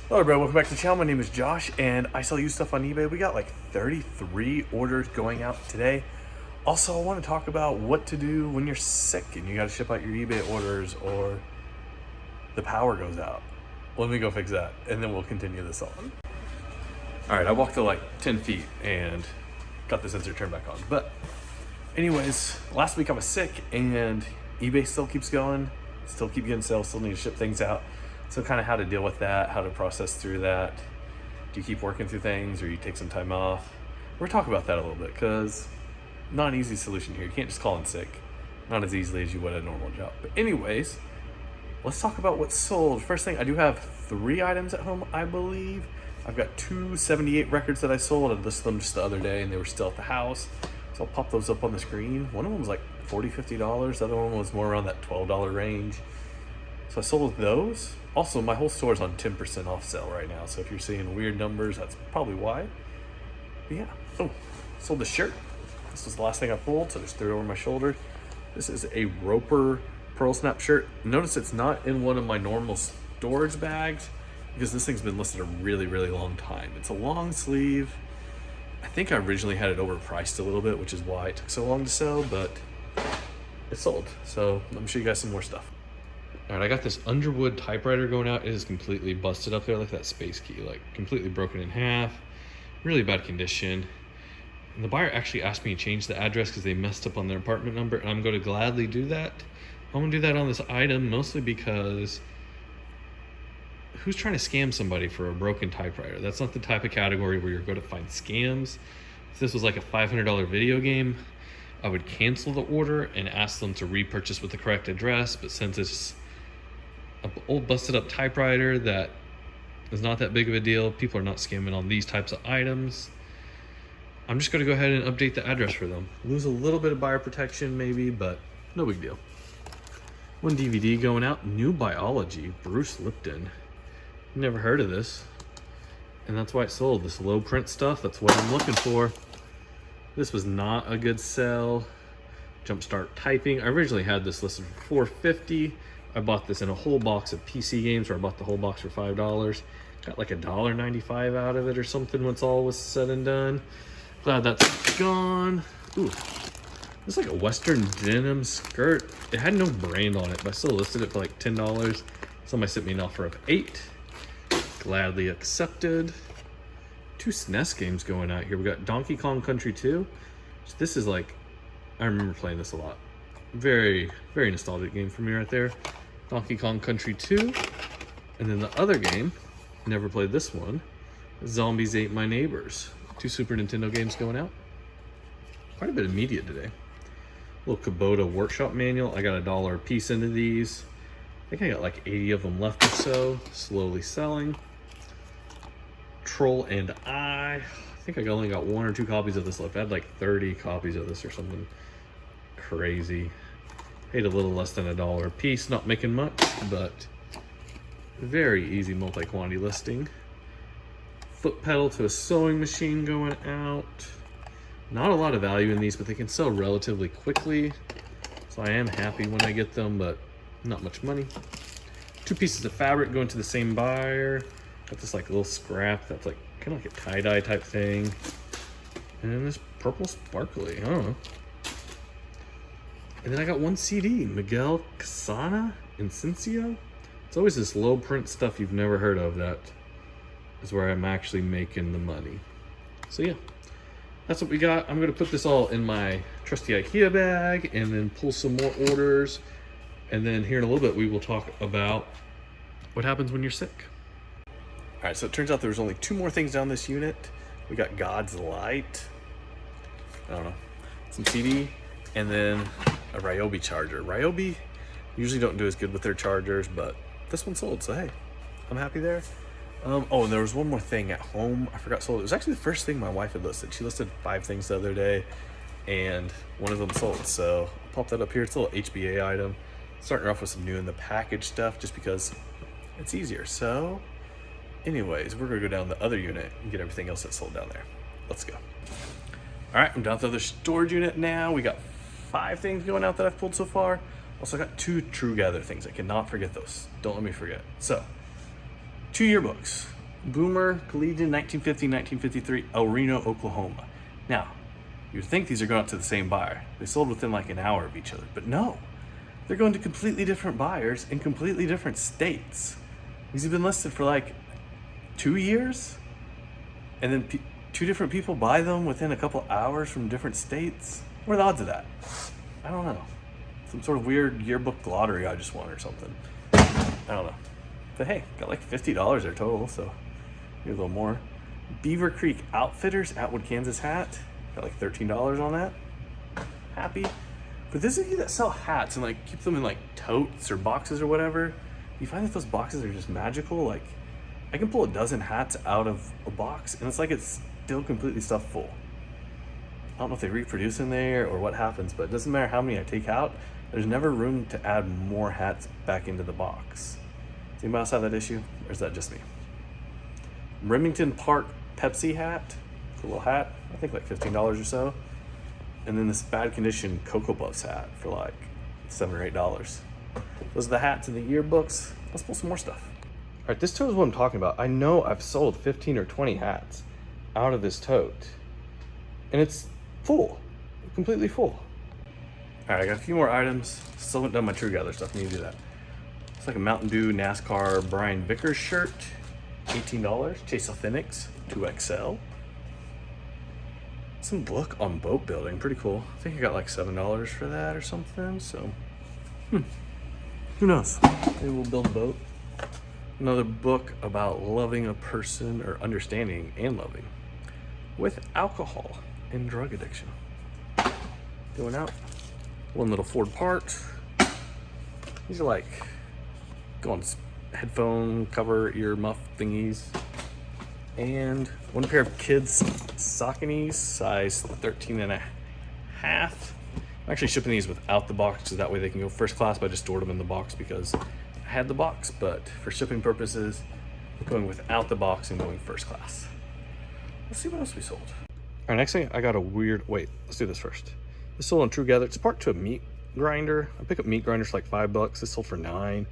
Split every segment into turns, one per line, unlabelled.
Hello everybody, welcome back to the channel. My name is Josh and I sell used stuff on eBay. We got like 33 orders going out today. Also, I want to talk about what to do when you're sick and you got to ship out your eBay orders or the power goes out. Let me go fix that and then we'll continue this on. All right, I walked to like 10 feet and got the sensor turned back on. But anyways, last week I was sick and eBay still keeps going, still keep getting sales, still need to ship things out. So kind of how to deal with that, how to process through that. Do you keep working through things or you take some time off? We're talking about that a little bit because not an easy solution here. You can't just call in sick, not as easily as you would a normal job. But anyways, let's talk about what's sold. First thing, I do have 3 items at home, I believe. I've got 2 78 records that I sold. I listed them just the other day and they were still at the house. So I'll pop those up on the screen. One of them was like $40, $50. The other one was more around that $12 range. So I sold those. Also, my whole store is on 10% off sale right now. So if you're seeing weird numbers, that's probably why. But yeah. Oh, sold the shirt. This was the last thing I pulled, so I just threw it over my shoulder. This is a Roper Pearl Snap shirt. Notice it's not in one of my normal storage bags because this thing's been listed a really, really long time. It's a long sleeve. I think I originally had it overpriced a little bit, which is why it took so long to sell, but it sold. So let me show you guys some more stuff. All right, I got this Underwood typewriter going out. It is completely busted up there, like that space key, like completely broken in half, really bad condition. And the buyer actually asked me to change the address because they messed up on their apartment number, and I'm going to gladly do that. I'm going to do that on this item mostly because who's trying to scam somebody for a broken typewriter? That's not the type of category where you're going to find scams. If this was like a $500 video game, I would cancel the order and ask them to repurchase with the correct address. But since it's an old busted up typewriter that is not that big of a deal, people are not scamming on these types of items, I'm just going to go ahead and update the address for them. Lose a little bit of buyer protection maybe, but no big deal. One DVD going out, New Biology, Bruce Lipton. Never heard of this, and that's why it sold. This low print stuff, that's what I'm looking for. This was not a good sell. Jumpstart Typing. I originally had this listed for $4.50. I bought this in a whole box of PC games, where I bought the whole box for $5. Got like $1.95 out of it or something once all was said and done. Glad that's gone. Ooh, this is like a Western denim skirt. It had no brand on it, but I still listed it for like $10. Somebody sent me an offer of $8. Gladly accepted. 2 SNES games going out here. We got Donkey Kong Country 2. This is like, I remember playing this a lot. Very, very nostalgic game for me right there. Donkey Kong Country 2. And then the other game, never played this one, Zombies Ate My Neighbors. 2 Super Nintendo games going out. Quite a bit of media today. Little Kubota workshop manual. I got $1 a piece into these. I think I got like 80 of them left or so. Slowly selling. Troll and I think I only got 1 or 2 copies of this left. I had like 30 copies of this or something crazy. Paid a little less than $1 a piece. Not making much, but very easy multi-quantity listing. Foot pedal to a sewing machine going out. Not a lot of value in these, but they can sell relatively quickly. So I am happy when I get them, but not much money. 2 pieces of fabric going to the same buyer. Got this like little scrap that's like kind of like a tie-dye type thing. And this purple sparkly, I don't know. And then I got 1 CD, Miguel Casana, Incencio. It's always this low print stuff you've never heard of that is where I'm actually making the money. So yeah, that's what we got. I'm gonna put this all in my trusty IKEA bag and then pull some more orders. And then here in a little bit, we will talk about what happens when you're sick. All right, so it turns out there's only 2 more things down this unit. We got God's Light, I don't know, some CD, and then a Ryobi charger. Ryobi usually don't do as good with their chargers, but this one sold, so hey, I'm happy there. Oh, and there was one more thing at home I forgot sold. It was actually the first thing my wife had listed. She listed 5 things the other day, and one of them sold. So I'll pop that up here. It's a little HBA item. Starting off with some new in the package stuff just because it's easier. So anyways, we're gonna go down the other unit and get everything else that's sold down there. Let's go. All right, I'm down to the other storage unit now. We got 5 things going out that I've pulled so far. Also got 2 True Gather things. I cannot forget those. Don't let me forget. So 2 yearbooks. Boomer Collegian 1950-1953 El Reno, Oklahoma. Now, you'd think these are going out to the same buyer. They sold within like an hour of each other, but no. They're going to completely different buyers in completely different states. These have been listed for like 2 years, and then two different people buy them within a couple hours from different states. What are the odds of that? I don't know. Some sort of weird yearbook lottery I just won or something. I don't know. But hey, got like $50 there total, so maybe a little more. Beaver Creek Outfitters, Atwood, Kansas hat. Got like $13 on that. Happy. But this is you that sell hats and like keep them in like totes or boxes or whatever. You find that those boxes are just magical. Like I can pull a dozen hats out of a box and it's like it's still completely stuffed full. I don't know if they reproduce in there or what happens, but it doesn't matter how many I take out. There's never room to add more hats back into the box. Does anybody else have that issue, or is that just me? Remington Park Pepsi hat, cool little hat. I think like $15 or so. And then this bad condition Cocoa Puffs hat for like $7 or $8. Those are the hats in the yearbooks. Let's pull some more stuff. All right, this tote is what I'm talking about. I know I've sold 15 or 20 hats out of this tote, and it's full, completely full. All right, I got a few more items. Still haven't done my True Gather stuff. Need to do that. It's like a Mountain Dew NASCAR Brian Vickers shirt, $18. Chase Authentics 2XL. Some book on boat building, pretty cool. I think I got like $7 for that or something. So, who knows? Maybe we'll build a boat. Another book about loving a person or understanding and loving with alcohol and drug addiction. Going out. One little Ford part. These are like go on headphone cover ear muff thingies. And one pair of kids Sauconys, size 13 and a half. I'm actually shipping these without the box so that way they can go first class, but I just stored them in the box because I had the box, but for shipping purposes, going without the box and going first class. Let's see what else we sold. All right, next thing, I got a weird, wait, let's do this first. This sold on True Gather. It's a part to a meat grinder. I pick up meat grinders for like $5. This sold for $9.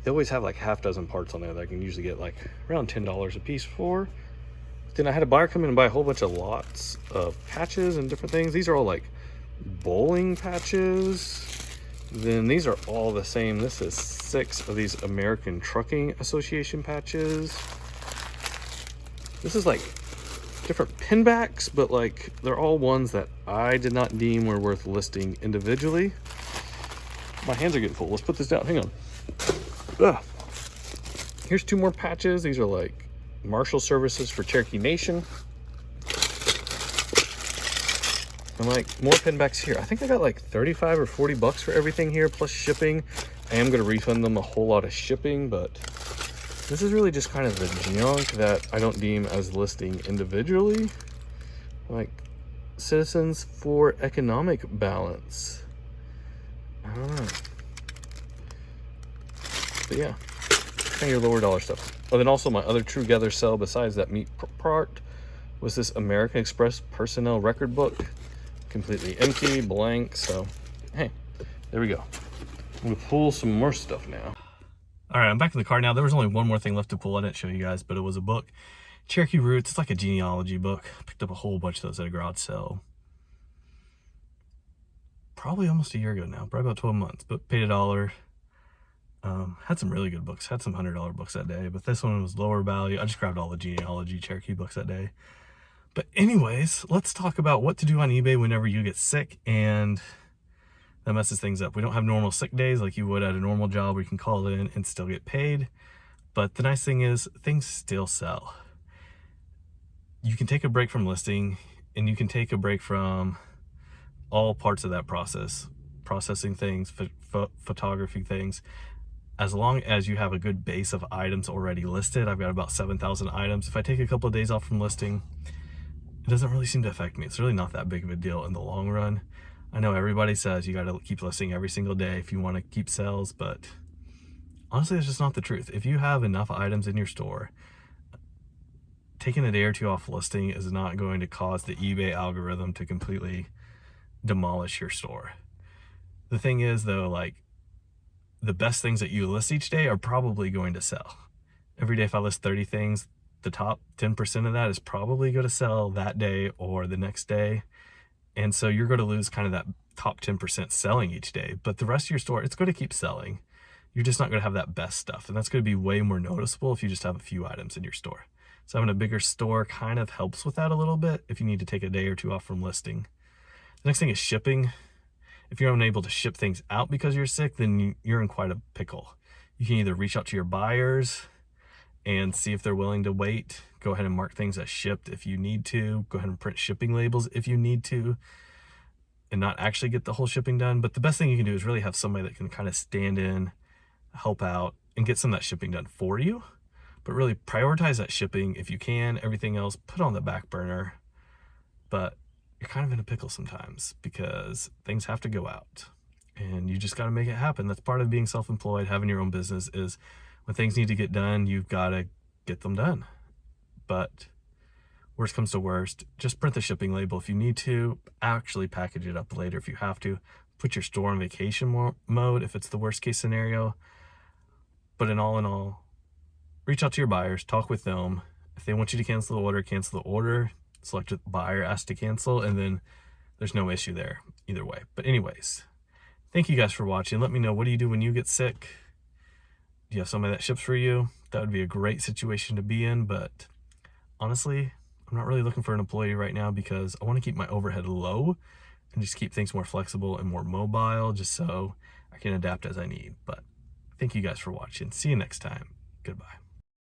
They always have like half dozen parts on there that I can usually get like around $10 a piece for. Then I had a buyer come in and buy a whole bunch of lots of patches and different things. These are all like bowling patches. Then these are all the same. This is 6 of these American Trucking Association patches. This is like different pinbacks, but like they're all ones that I did not deem were worth listing individually. My hands are getting full. Let's put this down. Hang on. Ugh. Here's 2 more patches. These are like Marshal Services for Cherokee Nation. And like more pinbacks here. I think I got like 35 or 40 bucks for everything here, plus shipping. I am going to refund them a whole lot of shipping, but this is really just kind of the junk that I don't deem as listing individually. Like Citizens for Economic Balance. I don't know. But yeah, kind of your lower dollar stuff. Oh, then also my other True Gather sell besides that meat part was this American Express personnel record book. Completely empty, blank. So, hey, there we go. We'll pull some more stuff now. All right, I'm back in the car now. There was only one more thing left to pull. I didn't show you guys, but it was a book. Cherokee Roots. It's like a genealogy book. I picked up a whole bunch of those at a garage sale. Probably almost a year ago now. Probably about 12 months, but paid $1. Had some really good books. Had some $100 books that day, but this one was lower value. I just grabbed all the genealogy Cherokee books that day. But anyways, let's talk about what to do on eBay whenever you get sick and that messes things up. We don't have normal sick days like you would at a normal job where you can call in and still get paid. But the nice thing is things still sell. You can take a break from listing and you can take a break from all parts of that process, processing things, photography things. As long as you have a good base of items already listed, I've got about 7,000 items. If I take a couple of days off from listing, it doesn't really seem to affect me. It's really not that big of a deal in the long run. I know everybody says you got to keep listing every single day if you want to keep sales, but honestly, it's just not the truth. If you have enough items in your store, taking a day or 2 off listing is not going to cause the eBay algorithm to completely demolish your store. The thing is though, like, the best things that you list each day are probably going to sell. Every day if I list 30 things, the top 10% of that is probably going to sell that day or the next day. And so you're going to lose kind of that top 10% selling each day, but the rest of your store, it's going to keep selling. You're just not going to have that best stuff. And that's going to be way more noticeable if you just have a few items in your store. So having a bigger store kind of helps with that a little bit if you need to take a day or two off from listing. The next thing is shipping. If you're unable to ship things out because you're sick, then you're in quite a pickle. You can either reach out to your buyers and see if they're willing to wait. Go ahead and mark things as shipped if you need to. Go ahead and print shipping labels if you need to, and not actually get the whole shipping done. But the best thing you can do is really have somebody that can kind of stand in, help out, and get some of that shipping done for you. But really prioritize that shipping if you can. Everything else, put on the back burner. But you're kind of in a pickle sometimes because things have to go out and you just got to make it happen. That's part of being self-employed. Having your own business is when things need to get done, you've got to get them done. But worst comes to worst, just print the shipping label if you need to. Actually package it up later if you have to. Put your store on vacation mode if it's the worst case scenario. But in all, reach out to your buyers, talk with them. If they want you to cancel the order, cancel the order. Select the buyer, ask to cancel, and then there's no issue there either way. But anyways, thank you guys for watching. Let me know, what do you do when you get sick? Do you have somebody that ships for you? That would be a great situation to be in, but honestly, I'm not really looking for an employee right now because I want to keep my overhead low and just keep things more flexible and more mobile just so I can adapt as I need. But thank you guys for watching. See you next time. Goodbye.